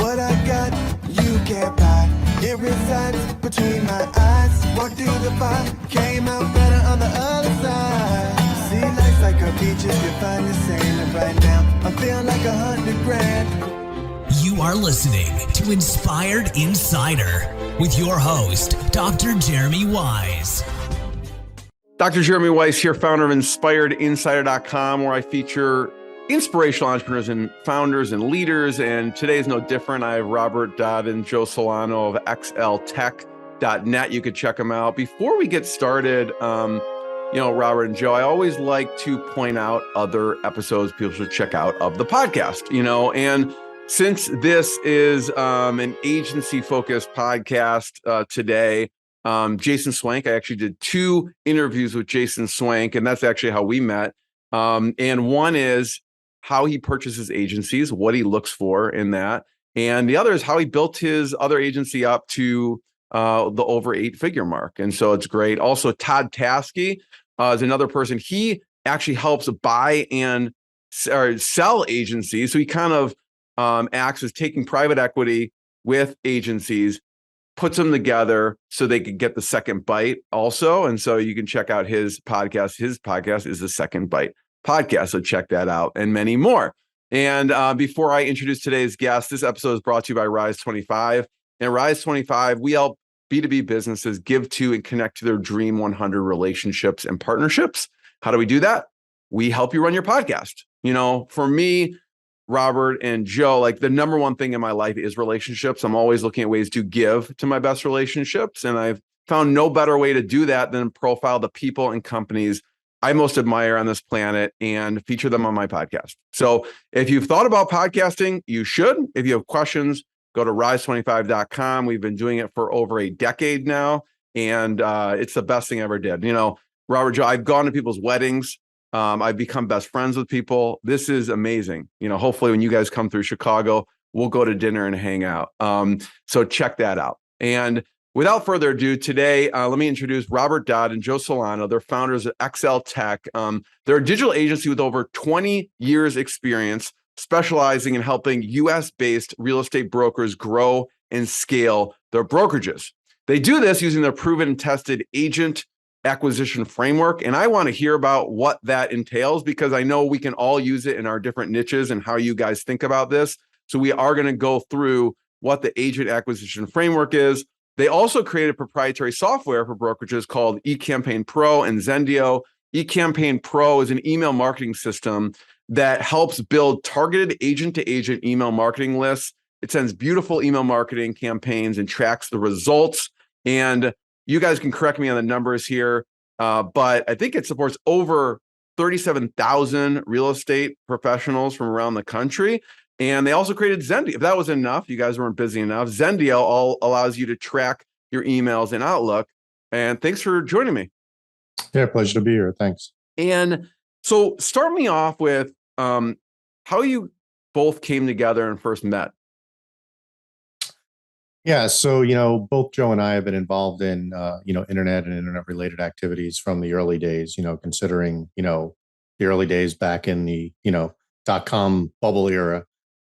What I got, you can't buy. It resides between my eyes. Walked through the fire, came out better on the other side. See, life's like a beach if you find the sand. And right now, I'm feeling like 100 grand. You are listening to Inspired Insider with your host, Dr. Jeremy Weisz. Dr. Jeremy Weisz here, founder of InspiredInsider.com, where I feature inspirational entrepreneurs and founders and leaders. And today is no different. I have Robert Dodd and Joe Solano of xltech.net. You could check them out. Before we get started, Robert and Joe, I always like to point out other episodes people should check out of the podcast, and since this is an agency-focused podcast today, Jason Swank, I actually did 2 interviews with Jason Swank, and that's actually how we met. And one is how he purchases agencies, what he looks for in that. And the other is how he built his other agency up to the over 8-figure mark. And so it's great. Also, Todd Taskey is another person. He actually helps buy and sell agencies. So he kind of acts as taking private equity with agencies, puts them together so they could get the second bite also. And so you can check out his podcast. His podcast is the Second Bite Podcast. So check that out and many more. And before I introduce today's guest, this episode is brought to you by Rise 25. And Rise 25, we help B2B businesses give to and connect to their dream 100 relationships and partnerships. How do we do that? We help you run your podcast. For me, Robert and Joe, like the number one thing in my life is relationships. I'm always looking at ways to give to my best relationships. And I've found no better way to do that than profile the people and companies I most admire on this planet and feature them on my podcast. So if you've thought about podcasting, you should. If you have questions, go to rise25.com. We've been doing it for over a decade now. And it's the best thing I ever did. Robert, Joe, I've gone to people's weddings. I've become best friends with people. This is amazing. Hopefully when you guys come through Chicago, we'll go to dinner and hang out. So check that out. And without further ado, today, let me introduce Robert Dodd and Joe Solano. They're founders of XL Tech. They're a digital agency with over 20 years experience, specializing in helping US-based real estate brokers grow and scale their brokerages. They do this using their proven and tested agent acquisition framework. And I want to hear about what that entails, because I know we can all use it in our different niches and how you guys think about this. So we are going to go through what the agent acquisition framework is. They also created proprietary software for brokerages called eCampaign Pro and Zendio. eCampaign Pro is an email marketing system that helps build targeted agent-to-agent email marketing lists. It sends beautiful email marketing campaigns and tracks the results. And you guys can correct me on the numbers here, but I think it supports over 37,000 real estate professionals from around the country. And they also created Zendio. If that was enough, you guys weren't busy enough, Zendio all allows you to track your emails in Outlook. And thanks for joining me. Yeah, pleasure to be here. Thanks. And so start me off with how you both came together and first met. Yeah, so both Joe and I have been involved in internet and internet related activities from the early days. Considering the early days back in the .com bubble era,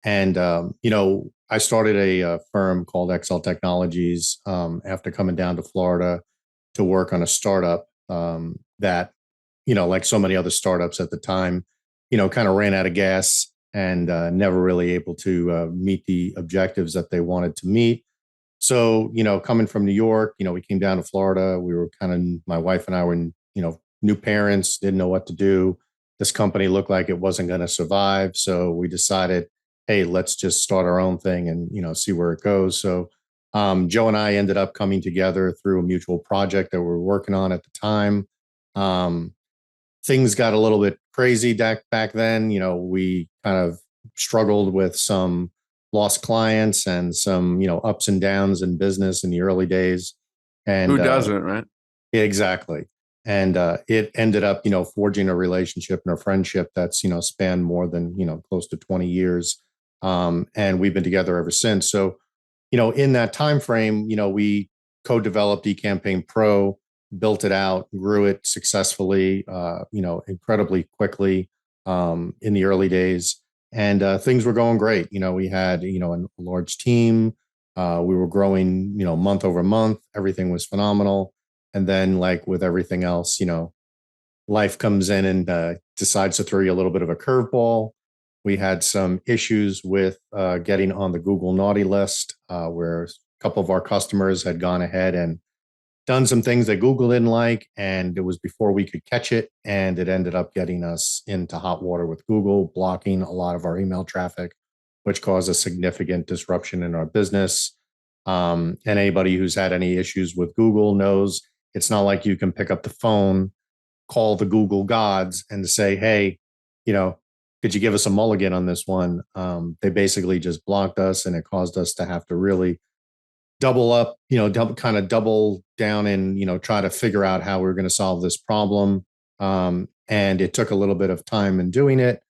and I started a firm called XL Technologies after coming down to Florida to work on a startup that like so many other startups at the time, kind of ran out of gas and never really able to meet the objectives that they wanted to meet. So, coming from New York, we came down to Florida. We were my wife and I were, new parents, didn't know what to do. This company looked like it wasn't going to survive. So we decided, hey, let's just start our own thing and, see where it goes. So Joe and I ended up coming together through a mutual project that we were working on at the time. Things got a little bit crazy back then. We kind of struggled with some lost clients and some, ups and downs in business in the early days. And who doesn't, right? Exactly. And it ended up, forging a relationship and a friendship that's, spanned more than, close to 20 years. And we've been together ever since. So, in that time frame, we co-developed eCampaign Pro, built it out, grew it successfully, incredibly quickly in the early days. and things were going great. We had, a large team. We were growing, month over month. Everything was phenomenal. And then, like with everything else, life comes in and decides to throw you a little bit of a curveball. We had some issues with getting on the Google naughty list, where a couple of our customers had gone ahead and done some things that Google didn't like, and it was before we could catch it. And it ended up getting us into hot water with Google, blocking a lot of our email traffic, which caused a significant disruption in our business. And anybody who's had any issues with Google knows it's not like you can pick up the phone, call the Google gods and say, hey, could you give us a mulligan on this one? They basically just blocked us, and it caused us to have to really double up, double down and, try to figure out how we are going to solve this problem. And it took a little bit of time in doing it.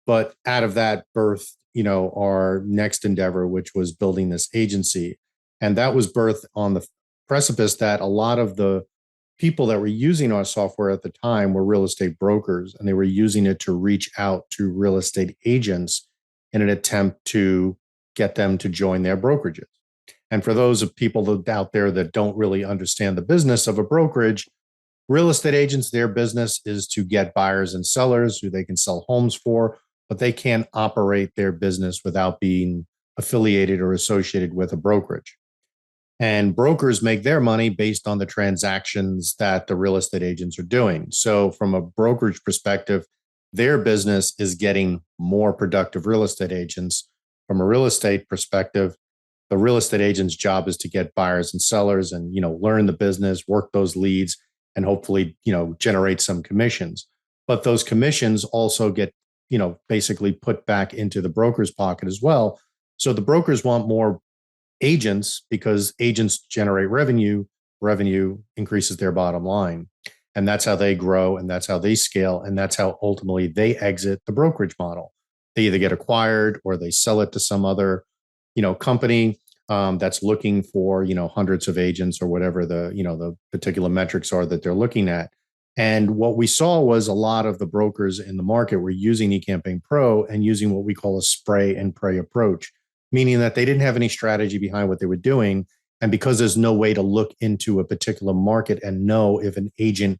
But out of that birthed, our next endeavor, which was building this agency. And that was birthed on the precipice that a lot of the people that were using our software at the time were real estate brokers, and they were using it to reach out to real estate agents in an attempt to get them to join their brokerages. And for those of people out there that don't really understand the business of a brokerage, real estate agents, their business is to get buyers and sellers who they can sell homes for, but they can't operate their business without being affiliated or associated with a brokerage. And brokers make their money based on the transactions that the real estate agents are doing. So from a brokerage perspective, their business is getting more productive real estate agents. From a real estate perspective, the real estate agent's job is to get buyers and sellers and, learn the business, work those leads, and hopefully, generate some commissions. But those commissions also get, basically put back into the broker's pocket as well. So the brokers want more agents because agents generate revenue. Revenue increases their bottom line. And that's how they grow, and that's how they scale, and that's how ultimately they exit the brokerage model. They either get acquired or they sell it to some other, company that's looking for, hundreds of agents or whatever the particular metrics are that they're looking at. And what we saw was a lot of the brokers in the market were using eCampaign Pro and using what we call a spray and pray approach, meaning that they didn't have any strategy behind what they were doing. And because there's no way to look into a particular market and know if an agent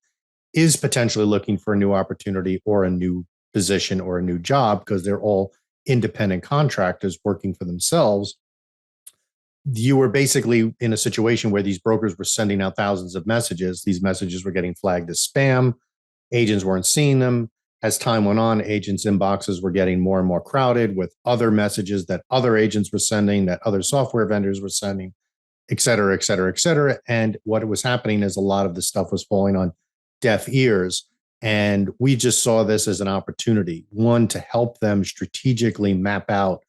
is potentially looking for a new opportunity or a new position or a new job, because they're all independent contractors working for themselves, you were basically in a situation where these brokers were sending out thousands of messages. These messages were getting flagged as spam. Agents weren't seeing them. As time went on, agents' inboxes were getting more and more crowded with other messages that other agents were sending, that other software vendors were sending, et cetera, et cetera, et cetera. And what was happening is a lot of this stuff was falling on deaf ears. And we just saw this as an opportunity, one, to help them strategically map out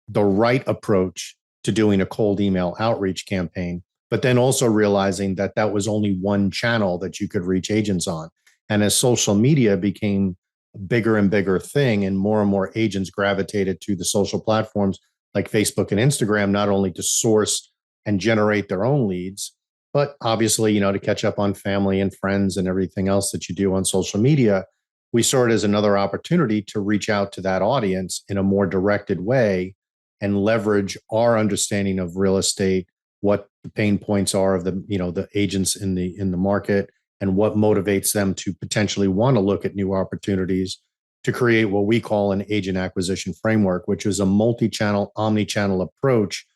the right approach to doing a cold email outreach campaign, but then also realizing that that was only one channel that you could reach agents on. And as social media became a bigger and bigger thing, and more agents gravitated to the social platforms like Facebook and Instagram, not only to source and generate their own leads, but obviously, to catch up on family and friends and everything else that you do on social media, we saw it as another opportunity to reach out to that audience in a more directed way and leverage our understanding of real estate, what the pain points are of the agents in the market, and what motivates them to potentially want to look at new opportunities, to create what we call an agent acquisition framework, which is a multi-channel, omni-channel approach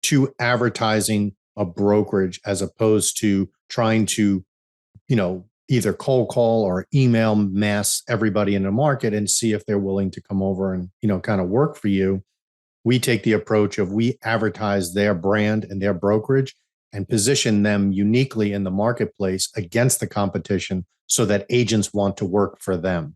to advertising a brokerage, as opposed to trying to, either cold call or email mass everybody in the market and see if they're willing to come over and, kind of work for you. We take the approach of we advertise their brand and their brokerage and position them uniquely in the marketplace against the competition so that agents want to work for them,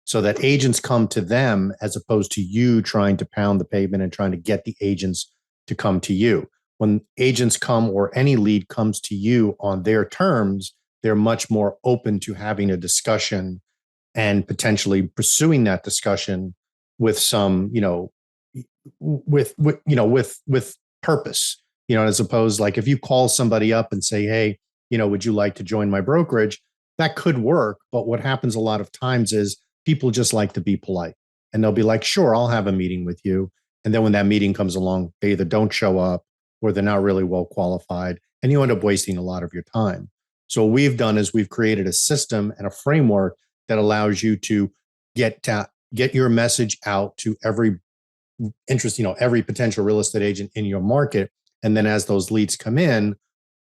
so that agents come to them as opposed to you trying to pound the pavement and trying to get the agents to come to you. When agents come or any lead comes to you on their terms, they're much more open to having a discussion and potentially pursuing that discussion with some, with purpose, as opposed, like if you call somebody up and say, hey, would you like to join my brokerage? That could work. But what happens a lot of times is people just like to be polite. and they'll be like, sure, I'll have a meeting with you. And then when that meeting comes along, they either don't show up or they're not really well qualified, and you end up wasting a lot of your time. So what we've done is we've created a system and a framework that allows you to get your message out to every every potential real estate agent in your market. And then as those leads come in,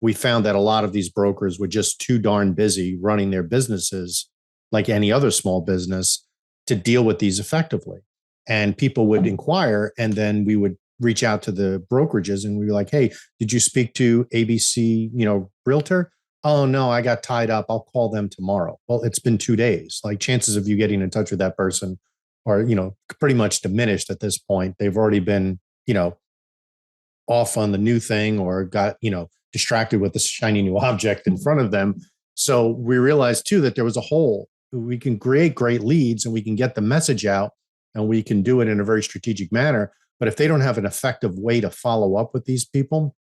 we found that a lot of these brokers were just too darn busy running their businesses like any other small business to deal with these effectively. And people would inquire, and then we would reach out to the brokerages and we were like, hey, did you speak to ABC, realtor? Oh, no, I got tied up. I'll call them tomorrow. Well, it's been 2 days. Like, chances of you getting in touch with that person are, pretty much diminished at this point. They've already been, off on the new thing or got, distracted with the shiny new object in front of them. So we realized too that there was a hole. We can create great leads and we can get the message out and we can do it in a very strategic manner. But if they don't have an effective way to follow up with these people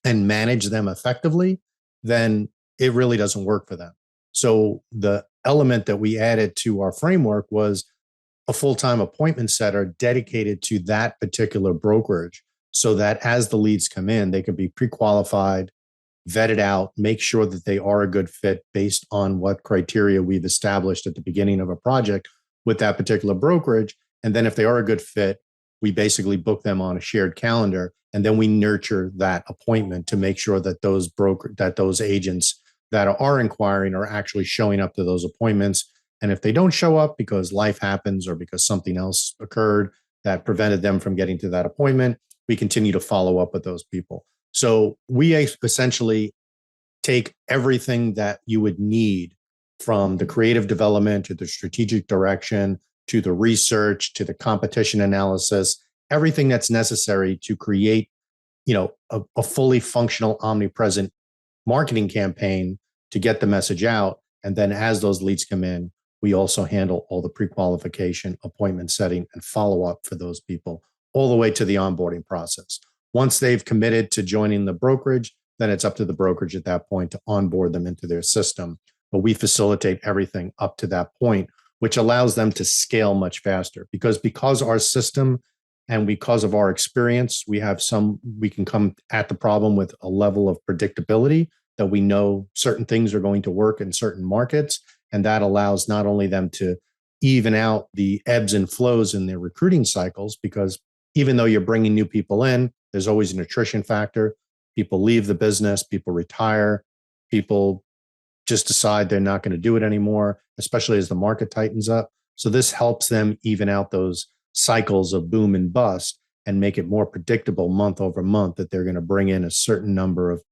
and manage them effectively, then it really doesn't work for them. So the element that we added to our framework was a full-time appointment setter dedicated to that particular brokerage, so that as the leads come in, they can be pre-qualified, vetted out, make sure that they are a good fit based on what criteria we've established at the beginning of a project with that particular brokerage. And then if they are a good fit, we basically book them on a shared calendar, and then we nurture that appointment to make sure that those agents that are inquiring are actually showing up to those appointments. And if they don't show up because life happens or because something else occurred that prevented them from getting to that appointment, we continue to follow up with those people. So we essentially take everything that you would need, from the creative development to the strategic direction, to the research, to the competition analysis, everything that's necessary to create, a fully functional, omnipresent marketing campaign to get the message out. And then as those leads come in, we also handle all the pre-qualification, appointment setting, and follow-up for those people, all the way to the onboarding process. Once they've committed to joining the brokerage, then it's up to the brokerage at that point to onboard them into their system. But we facilitate everything up to that point, which allows them to scale much faster. Because our system and because of our experience, we can come at the problem with a level of predictability that we know certain things are going to work in certain markets. And that allows not only them to even out the ebbs and flows in their recruiting cycles, because even though you're bringing new people in, there's always an attrition factor. People leave the business, people retire, people just decide they're not going to do it anymore, especially as the market tightens up. So this helps them even out those cycles of boom and bust and make it more predictable month over month that they're going to bring in a certain number of,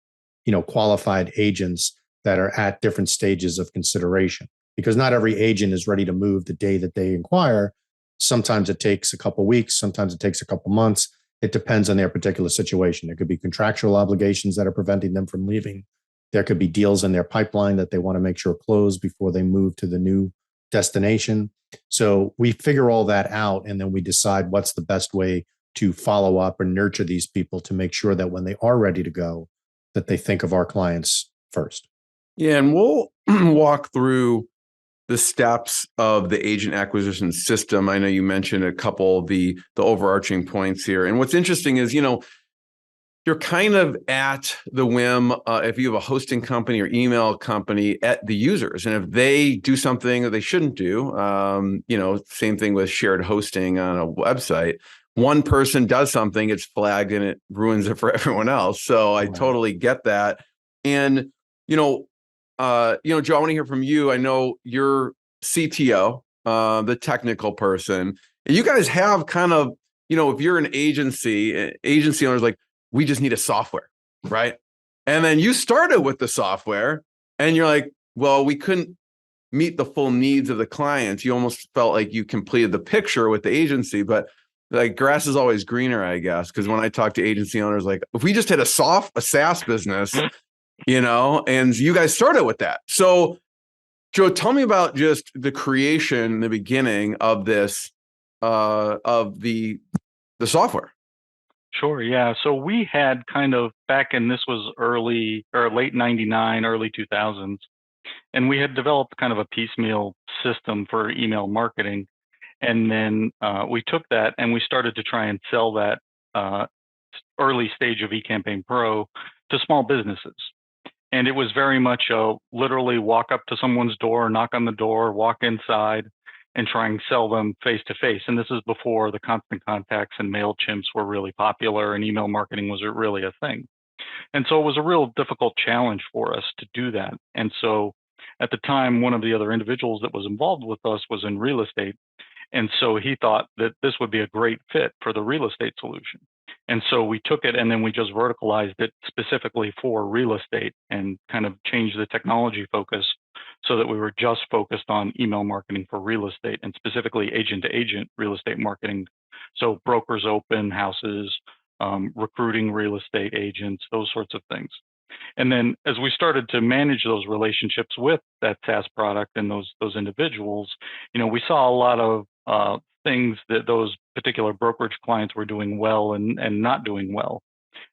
qualified agents that are at different stages of consideration. Because not every agent is ready to move the day that they inquire. Sometimes it takes a couple of weeks, sometimes it takes a couple of months. It depends on their particular situation. There could be contractual obligations that are preventing them from leaving. There could be deals in their pipeline that they want to make sure close before they move to the new destination. So we figure all that out, and then we decide what's the best way to follow up and nurture these people to make sure that when they are ready to go, that they think of our clients first. Yeah, and we'll walk through the steps of the agent acquisition system. I know you mentioned a couple of the overarching points here. And what's interesting is, you're kind of at the whim, if you have a hosting company or email company, at the users. And if they do something that they shouldn't do, same thing with shared hosting on a website. One person does something, it's flagged, and it ruins it for everyone else. So I totally get that. And, Joe, I want to hear from you. I know you're CTO, the technical person. You guys have kind of, if you're an agency owners, like, we just need a software, right? And then you started with the software and you're like, well, we couldn't meet the full needs of the clients. You almost felt like you completed the picture with the agency, but like, grass is always greener, I guess. Because when I talk to agency owners, like, if we just had a SaaS business, and you guys started with that. So Joe, tell me about just the creation, the beginning of this, of the software. Sure. Yeah. So we had kind of back in, this was early or late 99, early 2000s, and we had developed kind of a piecemeal system for email marketing. And then we took that and we started to try and sell that early stage of eCampaign Pro to small businesses. And it was very much literally walk up to someone's door, knock on the door, walk inside, and try and sell them face to face. And this is before the Constant Contacts and MailChimps were really popular and email marketing was really a thing. And so it was a real difficult challenge for us to do that. And so at the time, one of the other individuals that was involved with us was in real estate. And so he thought that this would be a great fit for the real estate solution. And so we took it and then we just verticalized it specifically for real estate and kind of changed the technology focus so that we were just focused on email marketing for real estate and specifically agent to agent real estate marketing. So brokers open houses, recruiting real estate agents, those sorts of things. And then as we started to manage those relationships with that SaaS product and those individuals, we saw a lot of things that those particular brokerage clients were doing well and not doing well.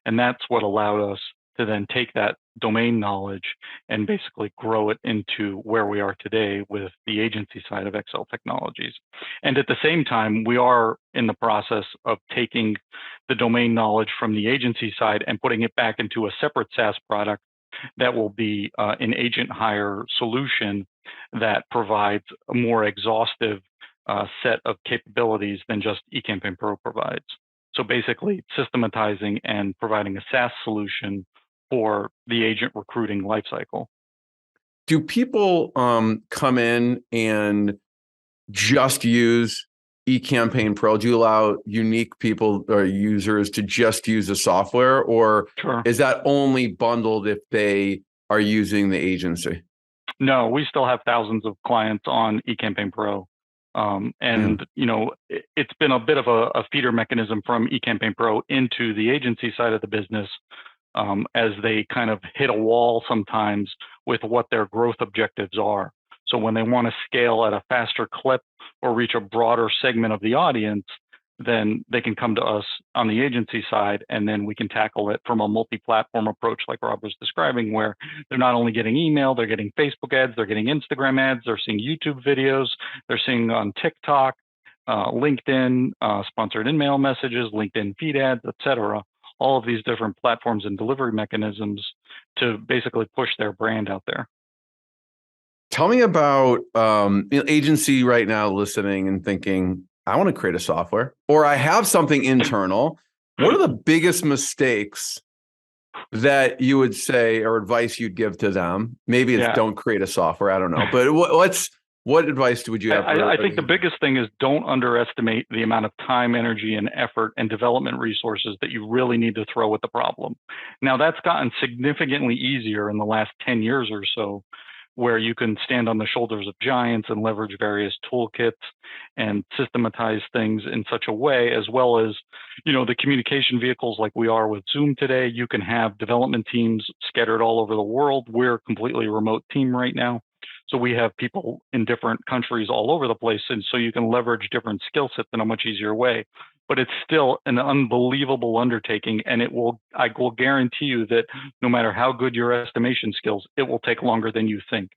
And that's what allowed us to then take that domain knowledge and basically grow it into where we are today with the agency side of Excel Technologies. And at the same time, we are in the process of taking the domain knowledge from the agency side and putting it back into a separate SaaS product that will be an agent hire solution that provides a more exhaustive set of capabilities than just eCampaign Pro provides. So basically systematizing and providing a SaaS solution for the agent recruiting lifecycle. Do people come in and just use eCampaign Pro? Do you allow unique people or users to just use the software, or Sure. is that only bundled if they are using the agency? No, we still have thousands of clients on eCampaign Pro. It's been a bit of a feeder mechanism from eCampaign Pro into the agency side of the business as they kind of hit a wall sometimes with what their growth objectives are. So when they want to scale at a faster clip or reach a broader segment of the audience, then they can come to us on the agency side, and then we can tackle it from a multi-platform approach like Rob was describing, where they're not only getting email, they're getting Facebook ads, they're getting Instagram ads, they're seeing YouTube videos, they're seeing on TikTok, LinkedIn, sponsored in-mail messages, LinkedIn feed ads, etc. All of these different platforms and delivery mechanisms to basically push their brand out there. Tell me about agency right now listening and thinking, I want to create a software, or I have something internal. What are the biggest mistakes that you would say or advice you'd give to them? Maybe it's don't create a software. I don't know. But what advice would you have? I think the biggest thing is don't underestimate the amount of time, energy, and effort and development resources that you really need to throw at the problem. Now, that's gotten significantly easier in the last 10 years or so, where you can stand on the shoulders of giants and leverage various toolkits and systematize things in such a way, as well as, the communication vehicles like we are with Zoom today. You can have development teams scattered all over the world. We're a completely remote team right now. So we have people in different countries all over the place. And so you can leverage different skill sets in a much easier way. But it's still an unbelievable undertaking. And I will guarantee you that no matter how good your estimation skills, it will take longer than you think.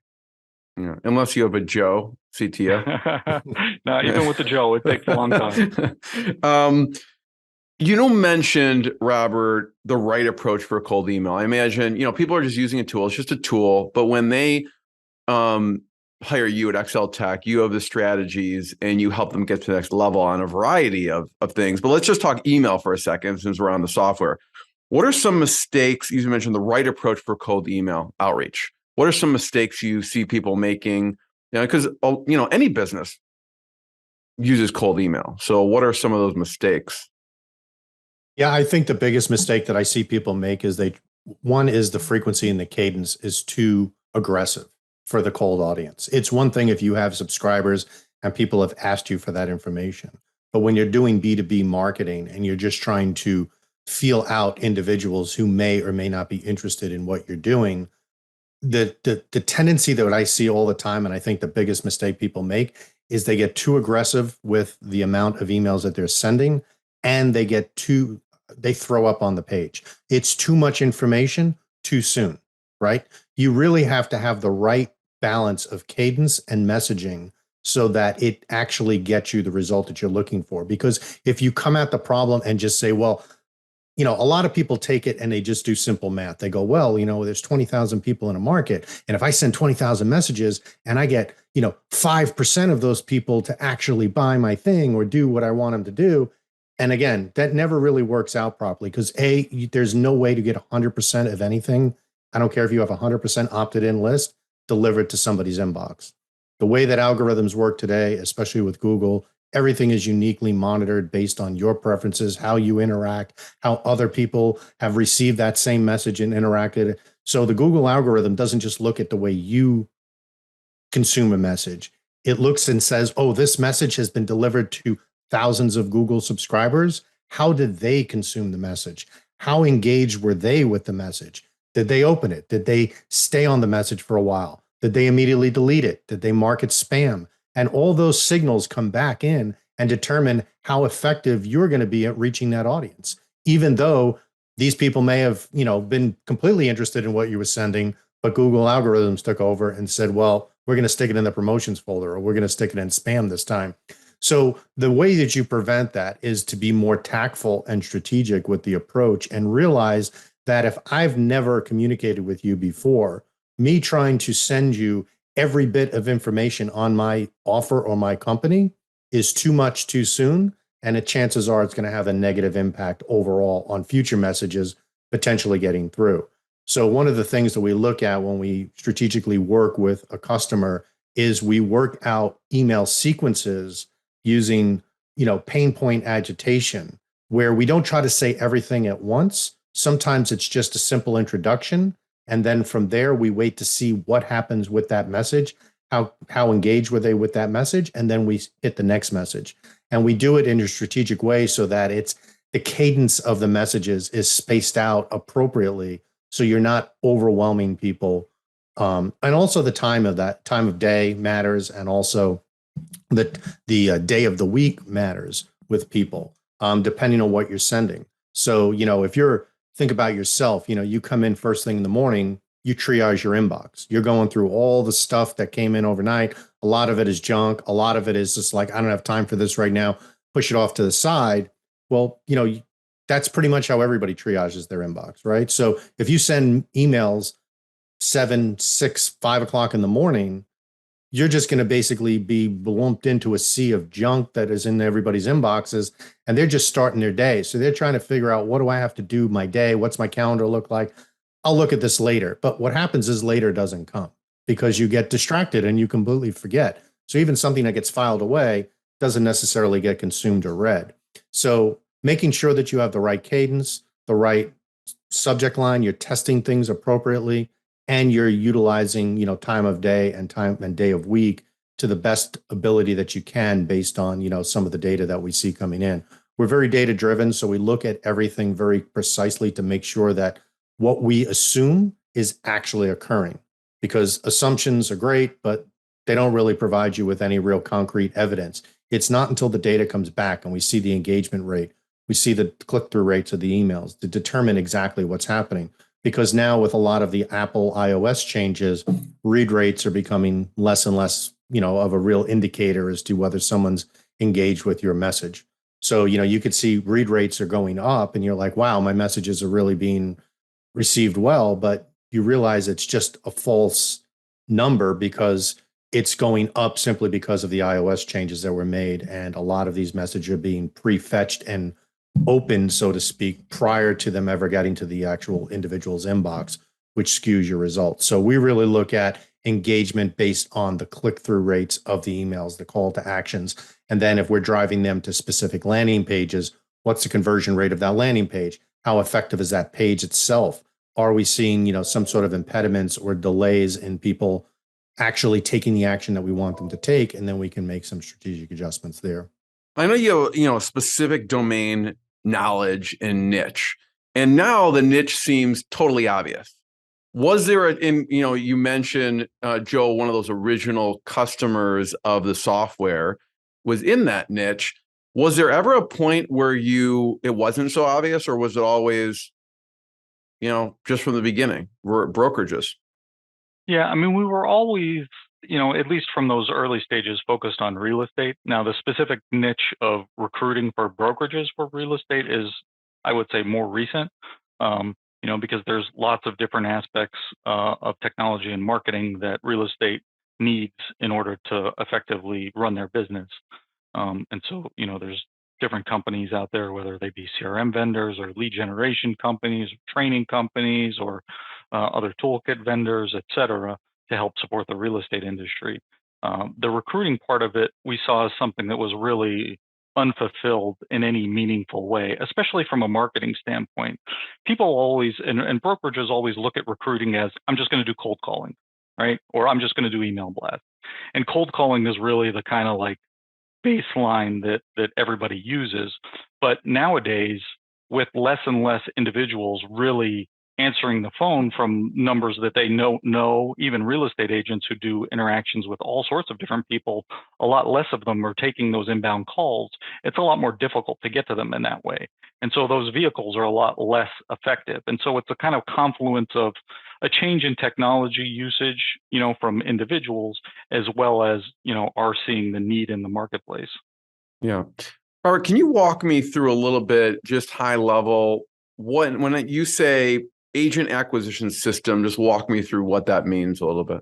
Yeah, unless you have a Joe CTO. No, even with the Joe, it takes a long time. You mentioned, Robert, the right approach for a cold email. I imagine, people are just using a tool. It's just a tool. But when they hire you at Excel Tech, you have the strategies and you help them get to the next level on a variety of things. But let's just talk email for a second, since we're on the software. What are some mistakes? You mentioned the right approach for cold email outreach. What are some mistakes you see people making? Because any business uses cold email. So what are some of those mistakes? Yeah, I think the biggest mistake that I see people make is one is the frequency and the cadence is too aggressive for the cold audience. It's one thing if you have subscribers and people have asked you for that information, but when you're doing B2B marketing and you're just trying to feel out individuals who may or may not be interested in what you're doing, the tendency that I see all the time, and I think the biggest mistake people make, is they get too aggressive with the amount of emails that they're sending, and they throw up on the page. It's too much information too soon, right? You really have to have the right balance of cadence and messaging so that it actually gets you the result that you're looking for. Because if you come at the problem and just say, well, a lot of people take it and they just do simple math. They go, well, there's 20,000 people in a market. And if I send 20,000 messages and I get, 5% of those people to actually buy my thing or do what I want them to do. And again, that never really works out properly because there's no way to get 100% of anything. I don't care if you have a 100% opted in list delivered to somebody's inbox. The way that algorithms work today, especially with Google, everything is uniquely monitored based on your preferences, how you interact, how other people have received that same message and interacted. So the Google algorithm doesn't just look at the way you consume a message. It looks and says, oh, this message has been delivered to thousands of Google subscribers. How did they consume the message? How engaged were they with the message? Did they open it? Did they stay on the message for a while? Did they immediately delete it? Did they mark it spam? And all those signals come back in and determine how effective you're going to be at reaching that audience. Even though these people may have, been completely interested in what you were sending, but Google algorithms took over and said, well, we're going to stick it in the promotions folder, or we're going to stick it in spam this time. So the way that you prevent that is to be more tactful and strategic with the approach and realize that if I've never communicated with you before, me trying to send you every bit of information on my offer or my company is too much too soon. And chances are it's going to have a negative impact overall on future messages potentially getting through. So one of the things that we look at when we strategically work with a customer is we work out email sequences using, pain point agitation, where we don't try to say everything at once. Sometimes it's just a simple introduction. And then from there, we wait to see what happens with that message, how engaged were they with that message, and then we hit the next message. And we do it in a strategic way so that it's the cadence of the messages is spaced out appropriately, so you're not overwhelming people. And also the time of day matters, and also the day of the week matters with people, depending on what you're sending. So, if think about yourself, you come in first thing in the morning, you triage your inbox. You're going through all the stuff that came in overnight. A lot of it is junk. A lot of it is just like, I don't have time for this right now. Push it off to the side. Well, that's pretty much how everybody triages their inbox, right? So if you send emails 7, 6, 5 o'clock in the morning, you're just going to basically be lumped into a sea of junk that is in everybody's inboxes, and they're just starting their day. So they're trying to figure out, what do I have to do my day? What's my calendar look like? I'll look at this later. But what happens is later doesn't come because you get distracted and you completely forget. So even something that gets filed away doesn't necessarily get consumed or read. So making sure that you have the right cadence, the right subject line, you're testing things appropriately, and you're utilizing, time of day and time and day of week to the best ability that you can based on, some of the data that we see coming in. We're very data driven, so we look at everything very precisely to make sure that what we assume is actually occurring, because assumptions are great, but they don't really provide you with any real concrete evidence. It's not until the data comes back and we see the engagement rate, we see the click-through rates of the emails to determine exactly what's happening. Because now with a lot of the Apple iOS changes, read rates are becoming less and less, of a real indicator as to whether someone's engaged with your message. So, you could see read rates are going up and you're like, wow, my messages are really being received well, but you realize it's just a false number because it's going up simply because of the iOS changes that were made. And a lot of these messages are being prefetched and open, so to speak, prior to them ever getting to the actual individual's inbox, which skews your results. So we really look at engagement based on the click-through rates of the emails, the call to actions. And then if we're driving them to specific landing pages, what's the conversion rate of that landing page? How effective is that page itself? Are we seeing, some sort of impediments or delays in people actually taking the action that we want them to take? And then we can make some strategic adjustments there. I know you have, specific domain knowledge and niche, and now the niche seems totally obvious. Was there you mentioned, Joe, one of those original customers of the software was in that niche. Was there ever a point where it wasn't so obvious, or was it always, just from the beginning, brokerages? Yeah, I mean, we were always at least from those early stages, focused on real estate. Now, the specific niche of recruiting for brokerages for real estate is, I would say, more recent. Because there's lots of different aspects of technology and marketing that real estate needs in order to effectively run their business. And so, there's different companies out there, whether they be CRM vendors or lead generation companies, training companies, or other toolkit vendors, et cetera, to help support the real estate industry. The recruiting part of it, we saw as something that was really unfulfilled in any meaningful way, especially from a marketing standpoint. People always, and brokerages always look at recruiting as, I'm just going to do cold calling, right? Or I'm just going to do email blast. And cold calling is really the kind of like baseline that everybody uses. But nowadays, with less and less individuals really answering the phone from numbers that they know, even real estate agents who do interactions with all sorts of different people, a lot less of them are taking those inbound calls. It's a lot more difficult to get to them in that way. And so those vehicles are a lot less effective. And so it's a kind of confluence of a change in technology usage, from individuals, as well as, are seeing the need in the marketplace. Yeah. Robert, can you walk me through a little bit, just high level, when you say agent acquisition system, just walk me through what that means a little bit.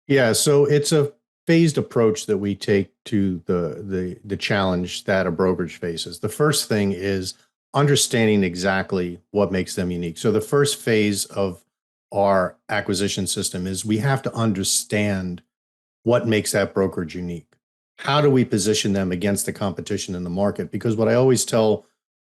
Yeah, so it's a phased approach that we take to the challenge that a brokerage faces. The first thing is understanding exactly what makes them unique. So the first phase of our acquisition system is we have to understand what makes that brokerage unique. How do we position them against the competition in the market? Because what I always tell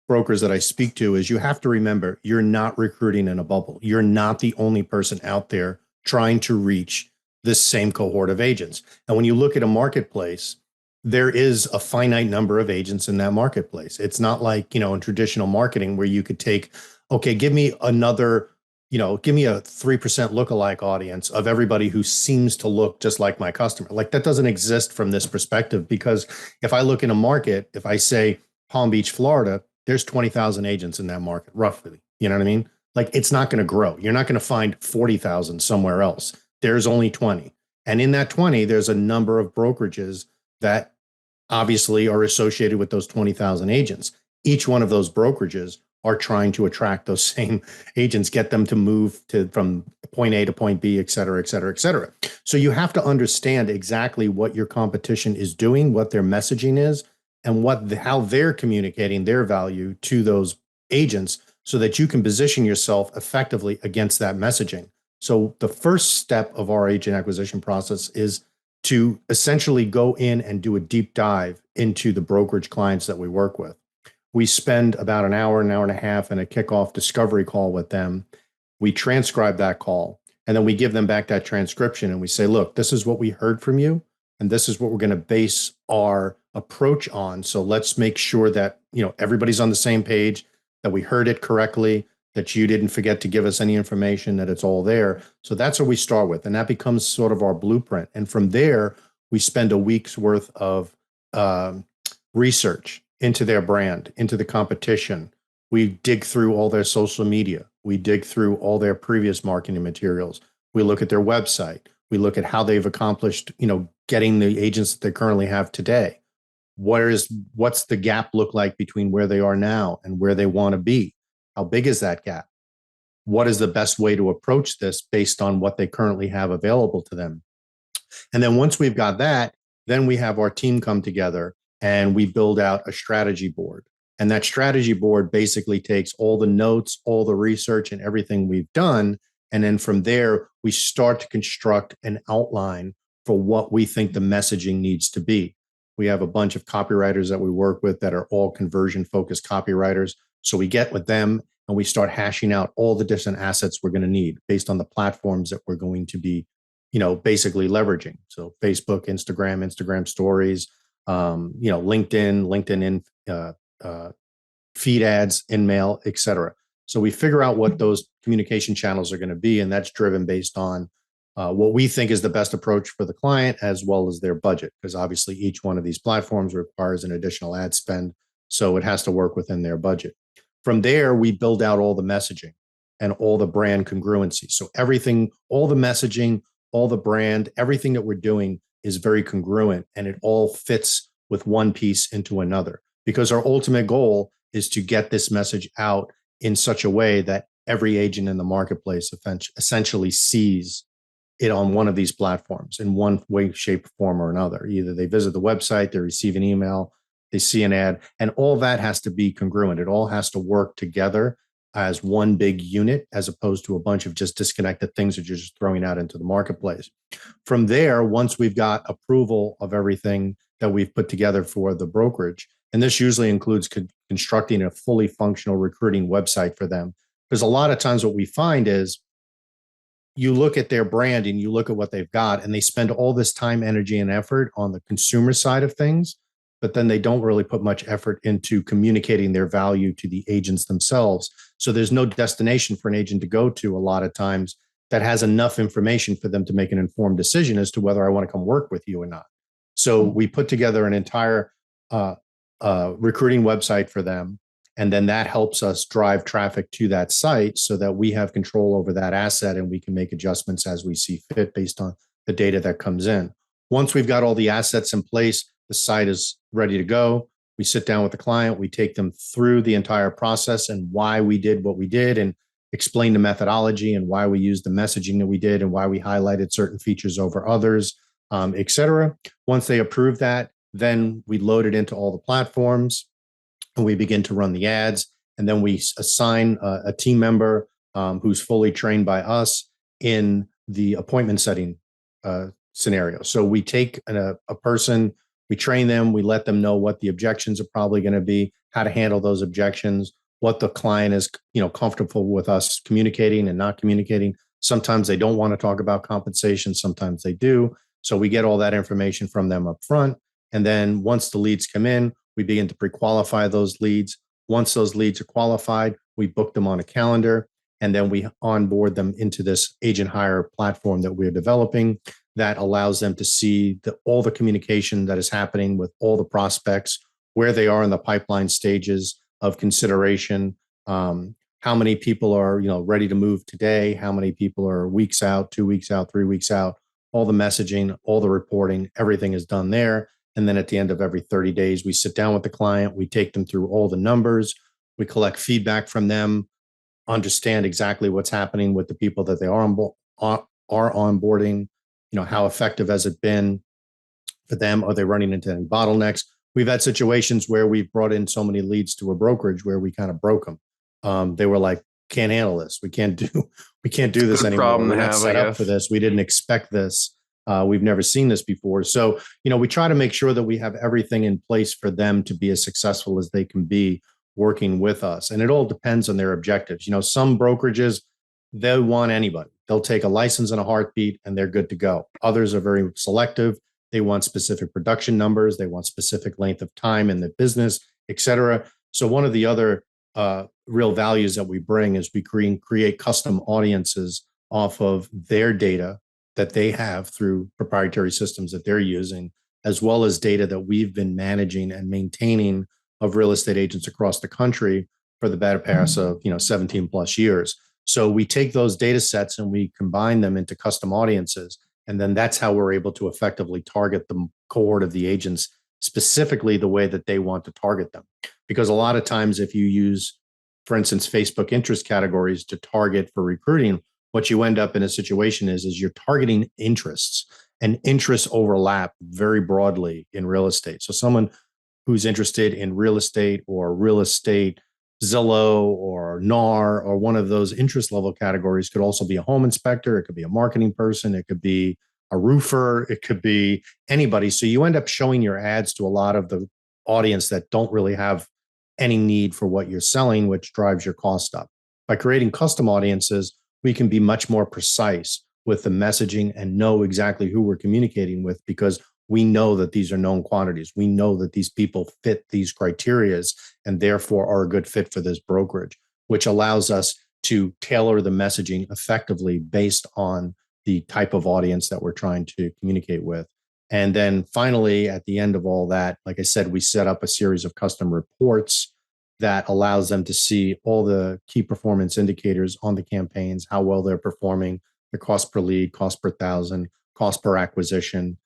brokers that I speak to is you have to remember, you're not recruiting in a bubble. You're not the only person out there trying to reach this same cohort of agents. And when you look at a marketplace, there is a finite number of agents in that marketplace. It's not like, in traditional marketing where you could take, okay, give me a 3% lookalike audience of everybody who seems to look just like my customer. Like that doesn't exist from this perspective, because if I look in a market, if I say Palm Beach, Florida, there's 20,000 agents in that market, roughly. You know what I mean? Like it's not going to grow. You're not going to find 40,000 somewhere else. There's only 20. And in that 20, there's a number of brokerages that obviously are associated with those 20,000 agents. Each one of those brokerages are trying to attract those same agents, get them to move from point A to point B, et cetera, et cetera, et cetera. So you have to understand exactly what your competition is doing, what their messaging is, and how they're communicating their value to those agents so that you can position yourself effectively against that messaging. So the first step of our agent acquisition process is to essentially go in and do a deep dive into the brokerage clients that we work with. We spend about an hour and a half in a kickoff discovery call with them. We transcribe that call, and then we give them back that transcription and we say, look, this is what we heard from you, and this is what we're going to base our approach on. So let's make sure that, everybody's on the same page, that we heard it correctly, that you didn't forget to give us any information, that it's all there. So that's what we start with. And that becomes sort of our blueprint. And from there, we spend a week's worth of research into their brand, into the competition. We dig through all their social media. We dig through all their previous marketing materials. We look at their website. We look at how they've accomplished, getting the agents that they currently have today. What's the gap look like between where they are now and where they want to be? How big is that gap? What is the best way to approach this based on what they currently have available to them? And then once we've got that, then we have our team come together and we build out a strategy board. And that strategy board basically takes all the notes, all the research, and everything we've done. And then from there, we start to construct an outline for what we think the messaging needs to be. We have a bunch of copywriters that we work with that are all conversion-focused copywriters. So we get with them and we start hashing out all the different assets we're going to need based on the platforms that we're going to be, basically leveraging. So Facebook, Instagram stories, LinkedIn, feed ads, InMail, et cetera. So we figure out what those communication channels are going to be, and that's driven based on what we think is the best approach for the client as well as their budget, because obviously each one of these platforms requires an additional ad spend. So it has to work within their budget. From there, we build out all the messaging and all the brand congruency. So everything, all the messaging, all the brand, everything that we're doing is very congruent, and it all fits with one piece into another, because our ultimate goal is to get this message out in such a way that every agent in the marketplace essentially sees it on one of these platforms in one way, shape, form, or another. Either they visit the website, they receive an email, they see an ad, and all that has to be congruent. It all has to work together as one big unit, as opposed to a bunch of just disconnected things that you're just throwing out into the marketplace. From there, once we've got approval of everything that we've put together for the brokerage, and this usually includes constructing a fully functional recruiting website for them, because a lot of times what we find is you look at their brand and you look at what they've got, and they spend all this time, energy, and effort on the consumer side of things, but then they don't really put much effort into communicating their value to the agents themselves. So there's no destination for an agent to go to a lot of times that has enough information for them to make an informed decision as to whether I want to come work with you or not. So we put together an entire recruiting website for them. And then that helps us drive traffic to that site so that we have control over that asset, and we can make adjustments as we see fit based on the data that comes in. Once we've got all the assets in place, the site is ready to go. We sit down with the client, we take them through the entire process and why we did what we did, and explain the methodology and why we used the messaging that we did and why we highlighted certain features over others, et cetera. Once they approve that, then we load it into all the platforms, and we begin to run the ads. And then we assign a team member who's fully trained by us in the appointment setting scenario. So we take a person, we train them, we let them know what the objections are probably going to be, how to handle those objections, what the client is, comfortable with us communicating and not communicating. Sometimes they don't want to talk about compensation, sometimes they do. So we get all that information from them up front. And then once the leads come in, we begin to pre-qualify those leads. Once those leads are qualified, we book them on a calendar, and then we onboard them into this agent hire platform that we're developing that allows them to see all the communication that is happening with all the prospects, where they are in the pipeline stages of consideration, how many people are ready to move today, how many people are weeks out, 2 weeks out, 3 weeks out. All the messaging, all the reporting, everything is done there. And then at the end of every 30 days, we sit down with the client, we take them through all the numbers, we collect feedback from them, understand exactly what's happening with the people that they are onboarding, how effective has it been for them? Are they running into any bottlenecks? We've had situations where we've brought in so many leads to a brokerage where we kind of broke them. They were like, can't handle this. We can't do this anymore. We're not set up for this. We didn't expect this. We've never seen this before. So, we try to make sure that we have everything in place for them to be as successful as they can be working with us. And it all depends on their objectives. Some brokerages, they want anybody. They'll take a license in a heartbeat and they're good to go. Others are very selective. They want specific production numbers. They want specific length of time in the business, et cetera. So one of the other real values that we bring is we create custom audiences off of their data that they have through proprietary systems that they're using, as well as data that we've been managing and maintaining of real estate agents across the country for the better part of 17 plus years. So we take those data sets and we combine them into custom audiences. And then that's how we're able to effectively target the cohort of the agents specifically the way that they want to target them. Because a lot of times if you use, for instance, Facebook interest categories to target for recruiting, what you end up in a situation is you're targeting interests, and interests overlap very broadly in real estate. So someone who's interested in real estate or real estate Zillow or NAR or one of those interest level categories could also be a home inspector. It could be a marketing person. It could be a roofer. It could be anybody. So you end up showing your ads to a lot of the audience that don't really have any need for what you're selling, which drives your cost up. By creating custom audiences, we can be much more precise with the messaging and know exactly who we're communicating with, because we know that these are known quantities. We know that these people fit these criterias and therefore are a good fit for this brokerage, which allows us to tailor the messaging effectively based on the type of audience that we're trying to communicate with. And then finally, at the end of all that, like I said, we set up a series of custom reports that allows them to see all the key performance indicators on the campaigns, how well they're performing, the cost per lead, cost per thousand, cost per acquisition,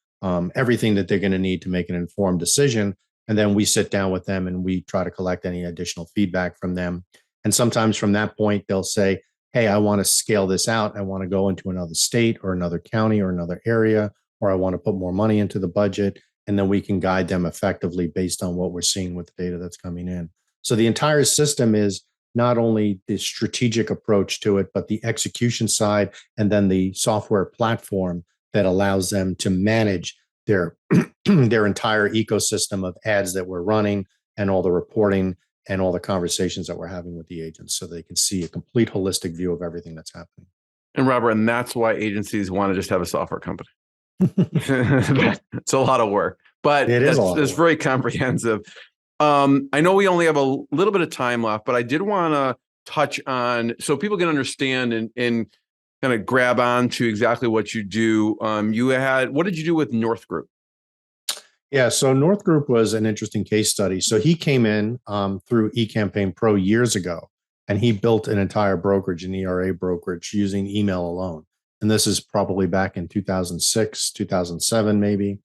everything that they're going to need to make an informed decision. And then we sit down with them and we try to collect any additional feedback from them. And sometimes from that point, they'll say, hey, I want to scale this out. I want to go into another state or another county or another area, or I want to put more money into the budget. And then we can guide them effectively based on what we're seeing with the data that's coming in. So the entire system is not only the strategic approach to it, but the execution side, and then the software platform that allows them to manage their their entire ecosystem of ads that we're running and all the reporting and all the conversations that we're having with the agents, so they can see a complete holistic view of everything that's happening. And Robert, and that's why agencies want to just have a software company. It's a lot of work, but it's very comprehensive. I know we only have a little bit of time left, but I did want to touch on, so people can understand and kind of grab on to exactly what you do. What did you do with North Group? Yeah, so North Group was an interesting case study. So he came in through eCampaign Pro years ago, and he built an entire brokerage, an ERA brokerage, using email alone. And this is probably back in 2006, 2007, maybe.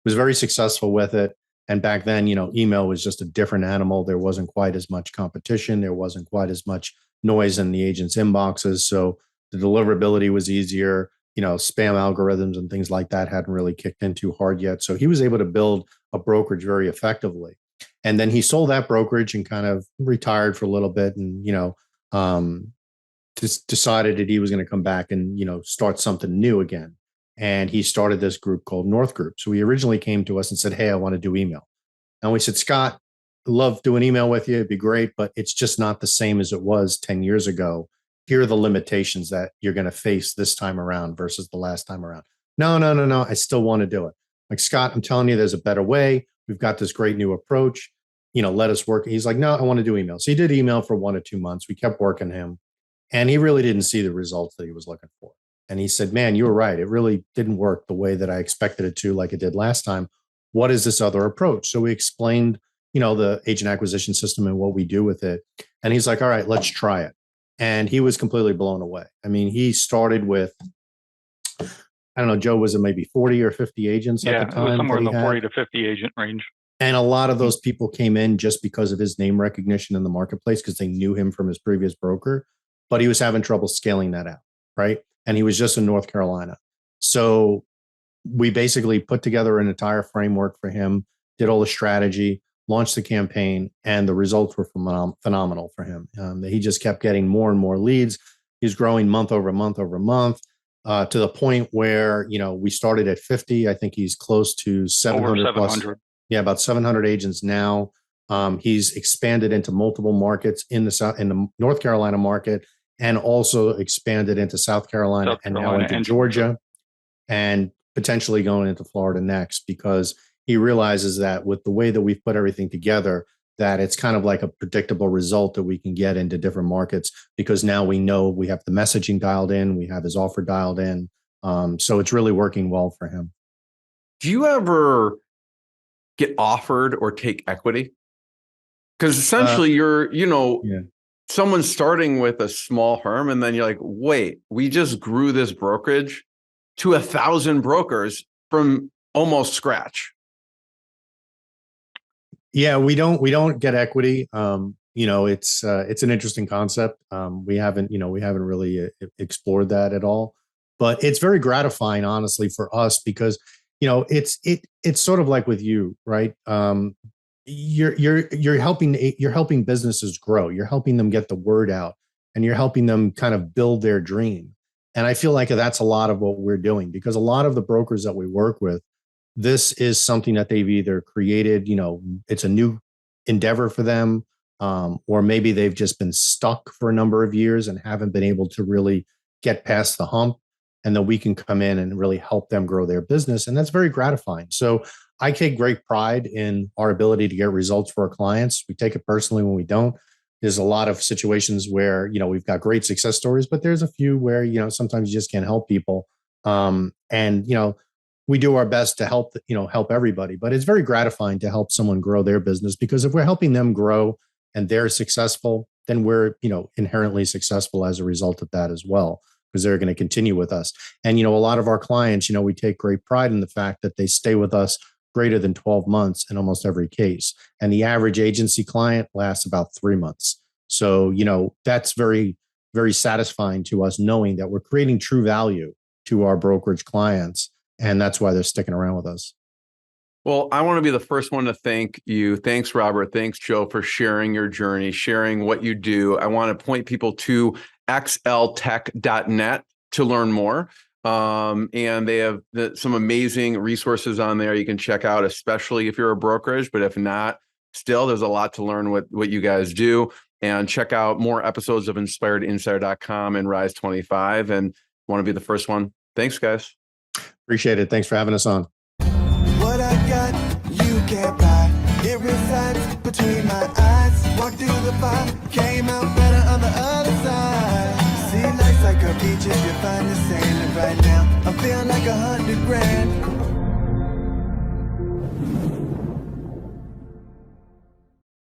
Was very successful with it. And back then, email was just a different animal. There wasn't quite as much competition. There wasn't quite as much noise in the agents' inboxes. So the deliverability was easier. Spam algorithms and things like that hadn't really kicked in too hard yet. So he was able to build a brokerage very effectively. And then he sold that brokerage and kind of retired for a little bit and, just decided that he was going to come back and, start something new again. And he started this group called North Group. So he originally came to us and said, hey, I want to do email. And we said, Scott, I love doing email with you. It'd be great, but it's just not the same as it was 10 years ago. Here are the limitations that you're going to face this time around versus the last time around. No. I still want to do it. Like, Scott, I'm telling you, there's a better way. We've got this great new approach. Let us work. He's like, no, I want to do email. So he did email for 1 or 2 months. We kept working him, and he really didn't see the results that he was looking for. And he said, man, you were right. It really didn't work the way that I expected it to, like it did last time. What is this other approach? So we explained, the agent acquisition system and what we do with it. And he's like, all right, let's try it. And he was completely blown away. I mean, he started with, I don't know, Joe, was it maybe 40 or 50 agents at the time? Yeah, it was somewhere in the 40 to 50 agent range. And a lot of those people came in just because of his name recognition in the marketplace, because they knew him from his previous broker, but he was having trouble scaling that out, right? And he was just in North Carolina. So we basically put together an entire framework for him, did all the strategy, launched the campaign, and the results were phenomenal for him. He just kept getting more and more leads. He's growing month over month over month, to the point where, we started at 50. I think he's close to 700. Over 700. Plus. Yeah, about 700 agents now. He's expanded into multiple markets in the North Carolina market, and also expanded into South Carolina and now into Georgia, and potentially going into Florida next, because he realizes that with the way that we've put everything together, that it's kind of like a predictable result that we can get into different markets, because now we know we have the messaging dialed in, we have his offer dialed in. So it's really working well for him. Do you ever get offered or take equity? Because essentially you're, someone's starting with a small firm, and then you're like, wait, we just grew this brokerage to 1,000 brokers from almost scratch. Yeah, we don't get equity. It's an interesting concept. We haven't really explored that at all, but it's very gratifying, honestly, for us, because, it's sort of like with you, right? You're helping businesses grow. You're helping them get the word out, and you're helping them kind of build their dream. And I feel like that's a lot of what we're doing, because a lot of the brokers that we work with, this is something that they've either created, it's a new endeavor for them, or maybe they've just been stuck for a number of years and haven't been able to really get past the hump. And then we can come in and really help them grow their business. And that's very gratifying. So I take great pride in our ability to get results for our clients. We take it personally when we don't. There's a lot of situations where, we've got great success stories, but there's a few where, sometimes you just can't help people. We do our best to help everybody, but it's very gratifying to help someone grow their business, because if we're helping them grow and they're successful, then we're, inherently successful as a result of that as well. because they're going to continue with us. And, a lot of our clients, we take great pride in the fact that they stay with us greater than 12 months in almost every case. And the average agency client lasts about 3 months. So, that's very, very satisfying to us, knowing that we're creating true value to our brokerage clients. And that's why they're sticking around with us. Well, I want to be the first one to thank you. Thanks, Robert. Thanks, Joe, for sharing your journey, sharing what you do. I want to point people to xltech.net to learn more. And they have some amazing resources on there you can check out, especially if you're a brokerage. But if not, still, there's a lot to learn what you guys do. And check out more episodes of InspiredInsider.com and Rise 25. And want to be the first one. Thanks, guys. Appreciate it. Thanks for having us on. What I got, you can't buy. It resides between my eyes. Walked through the fire, came out better on the other side. See, life's like a beach if you find the sand. And right now, I feel like 100 grand.